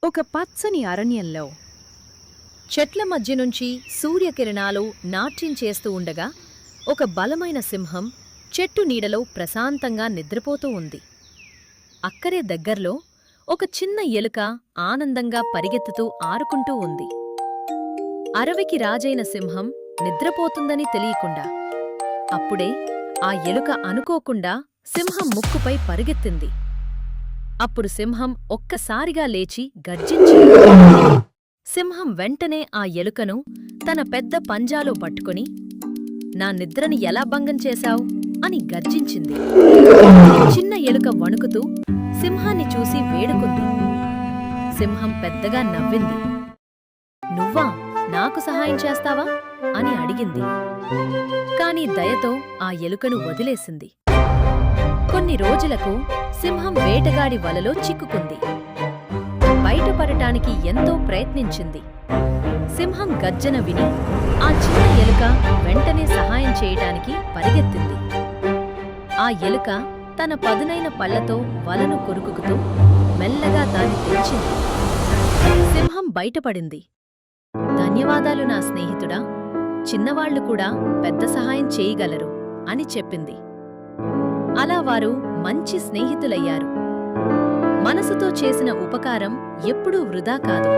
ఒక పచ్చని అరణ్యంలో చెట్ల మధ్య నుంచి సూర్యకిరణాలు నాట్యం చేస్తూ ఉండగా ఒక బలమైన సింహం చెట్టు నీడలో ప్రశాంతంగా నిద్రపోతూ ఉంది. అక్కరే దగ్గర్లో ఒక చిన్న ఎలుక ఆనందంగా పరిగెత్తుతూ ఆరుకుంటూ ఉంది. అరవికి రాజైన సింహం నిద్రపోతుందని తెలియకుండా అప్పుడే ఆ ఎలుక అనుకోకుండా సింహం ముక్కుపై పరుగెత్తింది. అప్పుడు సింహం ఒక్కసారిగా లేచి గర్జించింది. సింహం వెంటనే ఆ ఎలుకను తన పెద్ద పంజాలో పట్టుకుని, నా నిద్రని ఎలా భంగం చేశావు అని గర్జించింది. చిన్న ఎలుక వణుకుతూ సింహాన్ని చూసి వేడుకుంది. సింహం పెద్దగా నవ్వింది. నువ్వా నాకు సహాయం చేస్తావా అని అడిగింది. కాని దయతో ఆ ఎలుకను వదిలేసింది. కొన్ని రోజులకు సింహం వేటగాడి వలలో చిక్కుకుంది. బయటపడటానికి ఎంతో ప్రయత్నించింది. సింహం గర్జన విని ఆ చిన్న ఎలుక వెంటనే సహాయం చేయటానికి పరిగెత్తింది. ఆ ఎలుక తన పదునైన పళ్లతో వలను కొరుకుతూ మెల్లగా దాన్ని తెచ్చింది. సింహం బయటపడింది. ధన్యవాదాలు నా స్నేహితుడా, చిన్నవాళ్లు కూడా పెద్ద సహాయం చేయగలరు అని చెప్పింది. అలా వారు మంచి స్నేహితులయ్యారు. మనసుతో చేసిన ఉపకారం ఎప్పుడూ వృధా కాదు.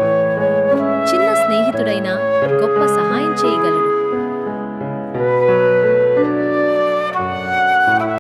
చిన్న స్నేహితుడైనా గొప్ప సహాయం చేయగలడు.